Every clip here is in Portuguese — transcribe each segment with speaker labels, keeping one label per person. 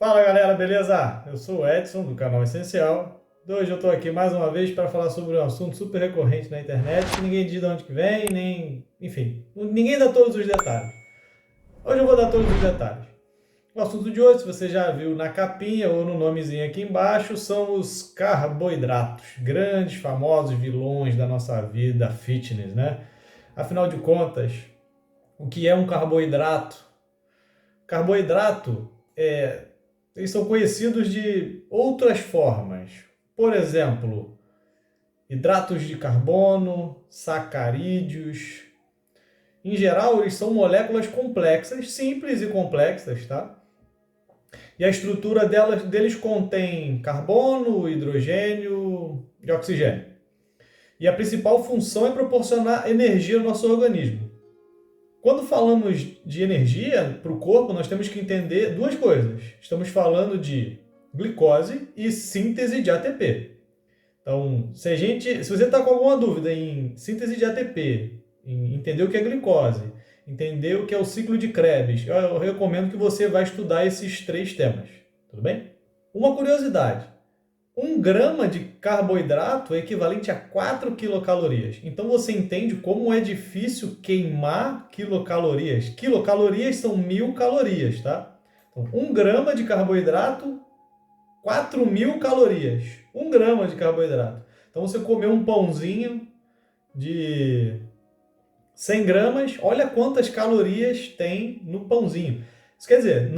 Speaker 1: Fala galera, beleza? Eu sou o Edson do canal Essencial. Hoje eu estou aqui mais uma vez para falar sobre um assunto super recorrente na internet que ninguém diz de onde que vem, nem. Enfim, ninguém dá todos os detalhes. Hoje eu vou dar todos os detalhes. O assunto de hoje, se você já viu na capinha ou no nomezinho aqui embaixo, são os carboidratos, grandes, famosos vilões da nossa vida fitness, né? Afinal de contas, o que é um carboidrato? Carboidrato eles são conhecidos de outras formas. Por exemplo, hidratos de carbono, sacarídeos. Em geral, eles são moléculas complexas, simples e complexas, tá? E a estrutura deles contém carbono, hidrogênio e oxigênio. E a principal função é proporcionar energia ao nosso organismo. Quando falamos de energia para o corpo, nós temos que entender duas coisas. Estamos falando de glicose e síntese de ATP. Então, se você está com alguma dúvida em síntese de ATP, em entender o que é glicose, entender o que é o ciclo de Krebs, eu recomendo que você vá estudar esses três temas. Tudo bem? Uma curiosidade. 1 grama de carboidrato é equivalente a 4 quilocalorias. Então você entende como é difícil queimar quilocalorias. Quilocalorias são 1.000 calorias, tá? Então, 1 grama de carboidrato, 4.000 calorias. 1 grama de carboidrato. Então você comeu um pãozinho de 100 gramas, olha quantas calorias tem no pãozinho. Isso quer dizer,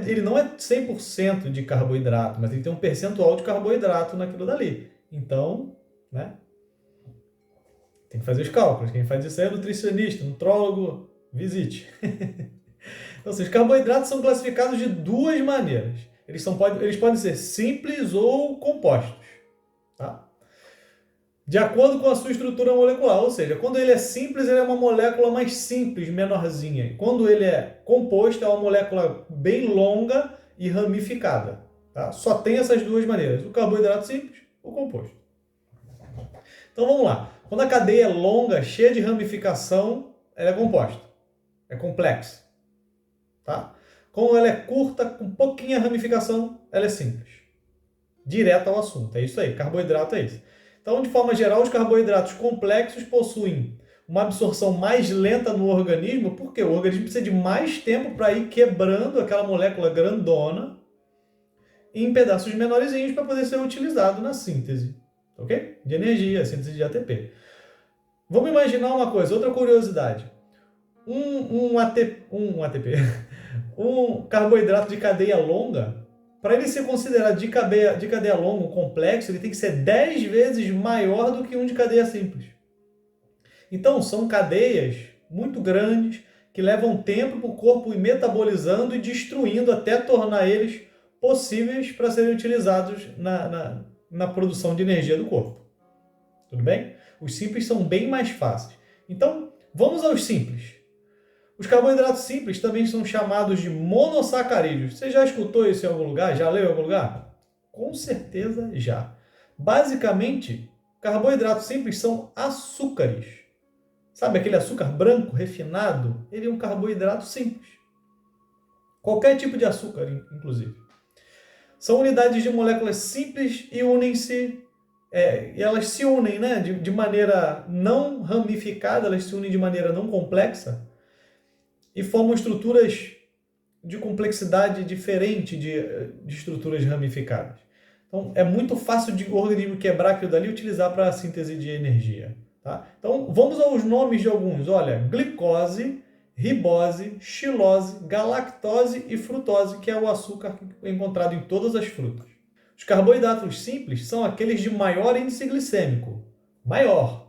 Speaker 1: ele não é 100% de carboidrato, mas ele tem um percentual de carboidrato naquilo dali. Então, né, tem que fazer os cálculos. Quem faz isso é nutricionista, nutrólogo, visite. Então, assim, os carboidratos são classificados de duas maneiras. Eles podem ser simples ou compostos. Tá? De acordo com a sua estrutura molecular, ou seja, quando ele é simples, ele é uma molécula mais simples, menorzinha. Quando ele é composto, é uma molécula bem longa e ramificada. Tá? Só tem essas duas maneiras, o carboidrato simples, o composto. Então vamos lá. Quando a cadeia é longa, cheia de ramificação, ela é composta. É complexa. Tá? Quando ela é curta, com pouquinha ramificação, ela é simples. Direto ao assunto. É isso aí, carboidrato é isso. Então, de forma geral, os carboidratos complexos possuem uma absorção mais lenta no organismo, porque o organismo precisa de mais tempo para ir quebrando aquela molécula grandona em pedaços menorzinhos para poder ser utilizado na síntese, ok? De energia, síntese de ATP. Vamos imaginar uma coisa, outra curiosidade. Um carboidrato de cadeia longa, para ele ser considerado de cadeia longa, um complexo, ele tem que ser 10 vezes maior do que um de cadeia simples. Então, são cadeias muito grandes que levam tempo para o corpo ir metabolizando e destruindo até tornar eles possíveis para serem utilizados na produção de energia do corpo. Tudo bem? Os simples são bem mais fáceis. Então, vamos aos simples. Os carboidratos simples também são chamados de monossacarídeos. Você já escutou isso em algum lugar? Já leu em algum lugar? Com certeza já. Basicamente, carboidratos simples são açúcares. Sabe aquele açúcar branco, refinado? Ele é um carboidrato simples. Qualquer tipo de açúcar, inclusive. São unidades de moléculas simples e elas se unem, né, de maneira não ramificada, elas se unem de maneira não complexa, e formam estruturas de complexidade diferente de estruturas ramificadas. Então, é muito fácil de o organismo quebrar aquilo dali e utilizar para a síntese de energia. Tá? Então, vamos aos nomes de alguns. Olha, glicose, ribose, xilose, galactose e frutose, que é o açúcar encontrado em todas as frutas. Os carboidratos simples são aqueles de maior índice glicêmico. Maior,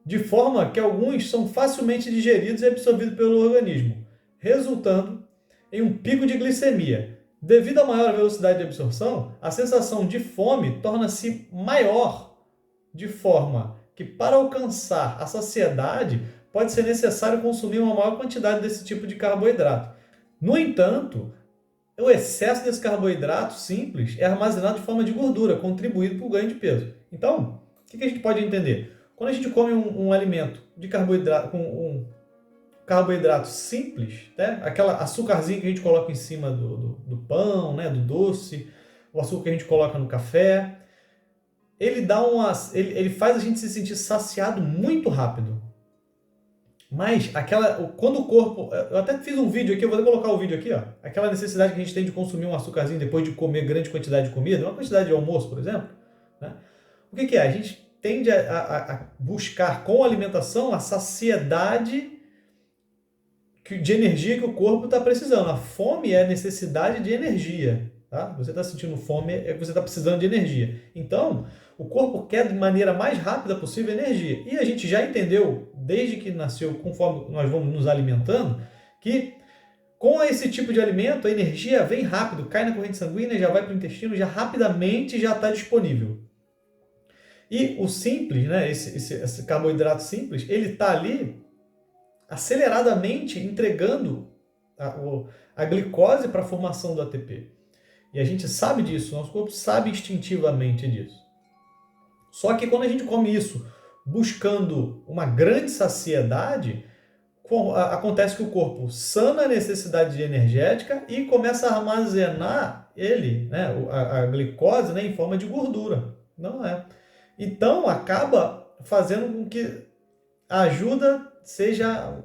Speaker 1: de forma que alguns são facilmente digeridos e absorvidos pelo organismo, resultando em um pico de glicemia. Devido à maior velocidade de absorção, a sensação de fome torna-se maior, de forma que, para alcançar a saciedade, pode ser necessário consumir uma maior quantidade desse tipo de carboidrato. No entanto, o excesso desse carboidrato simples é armazenado de forma de gordura, contribuindo para o ganho de peso. Então, o que a gente pode entender? Quando a gente come um alimento de carboidrato, com carboidrato simples, né? Aquela açúcarzinho que a gente coloca em cima do pão, né? Do doce, o açúcar que a gente coloca no café, ele faz a gente se sentir saciado muito rápido. Mas quando o corpo, eu até fiz um vídeo aqui, eu vou colocar o vídeo aqui, ó. Aquela necessidade que a gente tem de consumir um açúcarzinho depois de comer grande quantidade de comida, uma quantidade de almoço, por exemplo, né? O que é? A gente tende a buscar com a alimentação a saciedade de energia que o corpo está precisando. A fome é a necessidade de energia. Tá? Você está sentindo fome, é que você está precisando de energia. Então, o corpo quer de maneira mais rápida possível energia. E a gente já entendeu, desde que nasceu, conforme nós vamos nos alimentando, que com esse tipo de alimento, a energia vem rápido, cai na corrente sanguínea, já vai para o intestino, já rapidamente já está disponível. E o simples, né, esse carboidrato simples, ele está ali aceleradamente entregando a glicose para a formação do ATP. E a gente sabe disso, nosso corpo sabe instintivamente disso. Só que quando a gente come isso buscando uma grande saciedade, acontece que o corpo sana a necessidade energética e começa a armazenar né, a glicose, né, em forma de gordura. Não é. Então acaba fazendo com que a ajuda esteja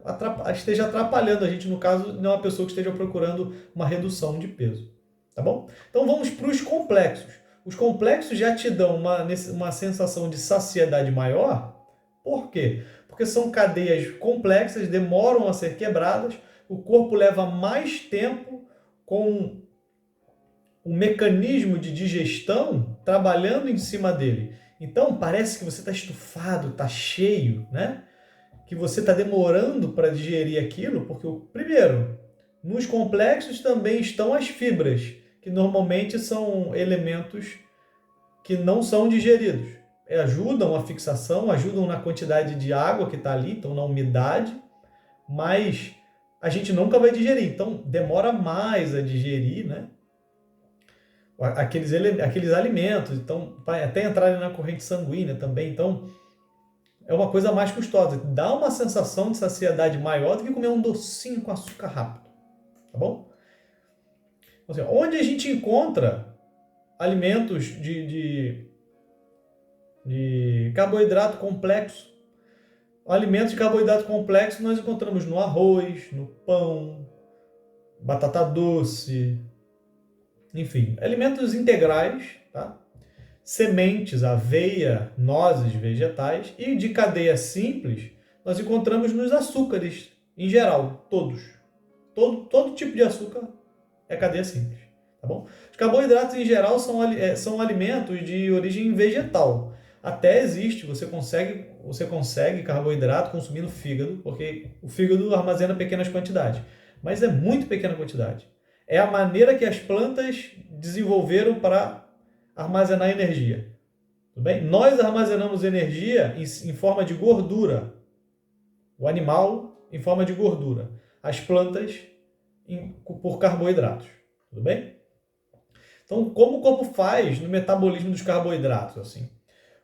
Speaker 1: atrapalhando a gente, no caso, não é uma pessoa que esteja procurando uma redução de peso. Tá bom? Então vamos para os complexos. Os complexos já te dão uma sensação de saciedade maior. Por quê? Porque são cadeias complexas, demoram a ser quebradas, o corpo leva mais tempo com o mecanismo de digestão trabalhando em cima dele. Então parece que você está estufado, está cheio, né? Que você está demorando para digerir aquilo, porque, primeiro, nos complexos também estão as fibras, que normalmente são elementos que não são digeridos. Ajudam a fixação, ajudam na quantidade de água que está ali, então na umidade, mas a gente nunca vai digerir, então demora mais a digerir, né? Aqueles alimentos, então vai até entrarem na corrente sanguínea também, então é uma coisa mais custosa, dá uma sensação de saciedade maior do que comer um docinho com açúcar rápido, tá bom? Então, assim, onde a gente encontra alimentos de carboidrato complexo? Alimentos de carboidrato complexo nós encontramos no arroz, no pão, batata doce, enfim, alimentos integrais, tá? Sementes, aveia, nozes, vegetais, e de cadeia simples nós encontramos nos açúcares, em geral, todos. Todo tipo de açúcar é cadeia simples, tá bom? Os carboidratos em geral são alimentos de origem vegetal. Até existe, você consegue carboidrato consumindo fígado, porque o fígado armazena pequenas quantidades, mas é muito pequena quantidade. É a maneira que as plantas desenvolveram para armazenar energia. Tudo bem? Nós armazenamos energia em forma de gordura. O animal em forma de gordura. As plantas por carboidratos. Tudo bem? Então, como o corpo faz no metabolismo dos carboidratos? Assim?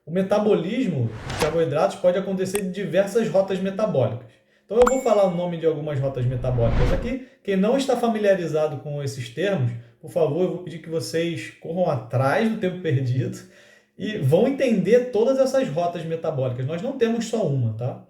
Speaker 1: O metabolismo dos carboidratos pode acontecer de diversas rotas metabólicas. Então eu vou falar o nome de algumas rotas metabólicas aqui. Quem não está familiarizado com esses termos, por favor, eu vou pedir que vocês corram atrás do tempo perdido e vão entender todas essas rotas metabólicas. Nós não temos só uma, tá?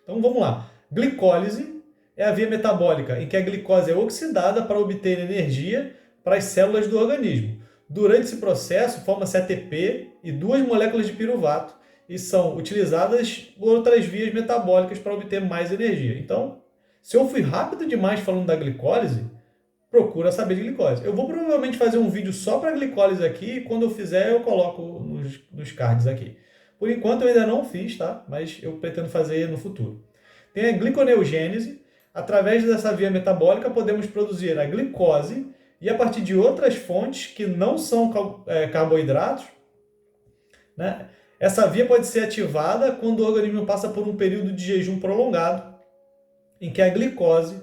Speaker 1: Então vamos lá. Glicólise é a via metabólica em que a glicose é oxidada para obter energia para as células do organismo. Durante esse processo, forma-se ATP e duas moléculas de piruvato e são utilizadas por outras vias metabólicas para obter mais energia. Então, se eu fui rápido demais falando da glicólise, procura saber de glicose. Eu vou provavelmente fazer um vídeo só para glicólise aqui e quando eu fizer eu coloco nos cards aqui. Por enquanto eu ainda não fiz, tá? Mas eu pretendo fazer no futuro. Tem a gliconeogênese. Através dessa via metabólica podemos produzir a glicose e a partir de outras fontes que não são carboidratos, né? Essa via pode ser ativada quando o organismo passa por um período de jejum prolongado, em que a glicose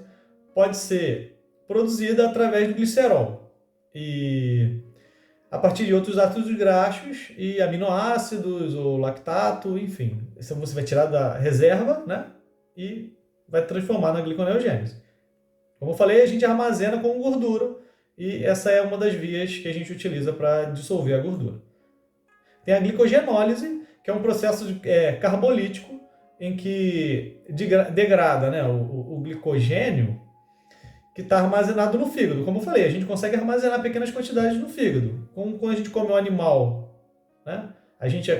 Speaker 1: pode ser produzida através do glicerol e a partir de outros ácidos graxos e aminoácidos ou lactato, enfim. Isso você vai tirar da reserva, né? E vai transformar na gliconeogênese. Como eu falei, a gente armazena como gordura e essa é uma das vias que a gente utiliza para dissolver a gordura. Tem a glicogenólise, que é um processo carbolítico em que degrada, né, o glicogênio que está armazenado no fígado. Como eu falei, a gente consegue armazenar pequenas quantidades no fígado. Como quando a gente come um animal, né, a gente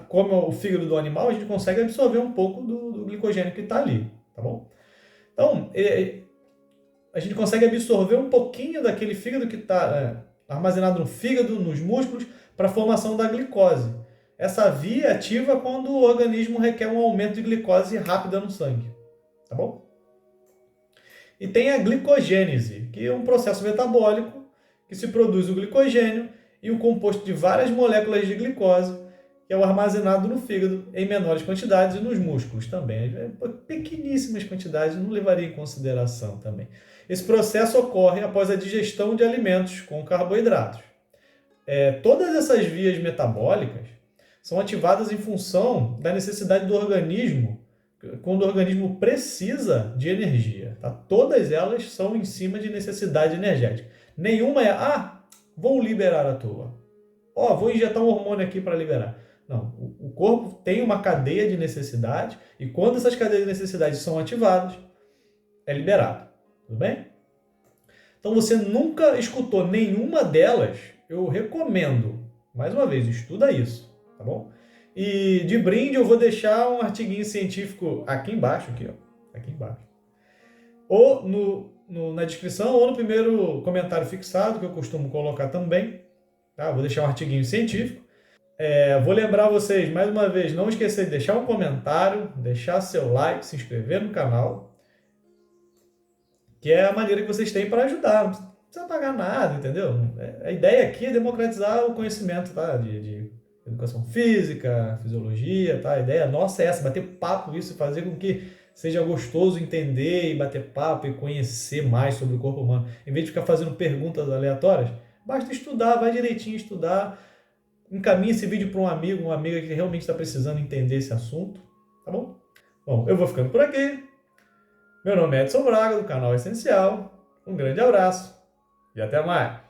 Speaker 1: come o fígado do animal, a gente consegue absorver um pouco do glicogênio que está ali, tá bom? Então, a gente consegue absorver um pouquinho daquele fígado que está armazenado no fígado, nos músculos, para a formação da glicose. Essa via ativa quando o organismo requer um aumento de glicose rápida no sangue, tá bom? E tem a glicogênese, que é um processo metabólico que se produz o glicogênio e um composto de várias moléculas de glicose, que é o armazenado no fígado em menores quantidades e nos músculos também. Pequeníssimas quantidades, não levaria em consideração também. Esse processo ocorre após a digestão de alimentos com carboidratos. Todas essas vias metabólicas são ativadas em função da necessidade do organismo, quando o organismo precisa de energia. Tá? Todas elas são em cima de necessidade energética. Nenhuma vou liberar à toa. Vou injetar um hormônio aqui para liberar. Não, o corpo tem uma cadeia de necessidade e quando essas cadeias de necessidade são ativadas, é liberado. Tudo bem? Então você nunca escutou nenhuma delas, eu recomendo, mais uma vez, estuda isso, tá bom? E de brinde eu vou deixar um artiguinho científico aqui embaixo, aqui embaixo. Ou na descrição ou no primeiro comentário fixado, que eu costumo colocar também. Tá? Vou deixar um artiguinho científico. Vou lembrar vocês, mais uma vez, não esquecer de deixar um comentário, deixar seu like, se inscrever no canal, que é a maneira que vocês têm para ajudar. Não precisa pagar nada, entendeu? A ideia aqui é democratizar o conhecimento, tá? de educação física, fisiologia, tá? A ideia nossa é essa, bater papo isso e fazer com que seja gostoso entender e bater papo e conhecer mais sobre o corpo humano. Em vez de ficar fazendo perguntas aleatórias, basta estudar, vai direitinho estudar, encaminhe esse vídeo para um amigo, uma amiga que realmente está precisando entender esse assunto, tá bom? Bom, eu vou ficando por aqui. Meu nome é Edson Braga, do canal Essencial. Um grande abraço e até mais!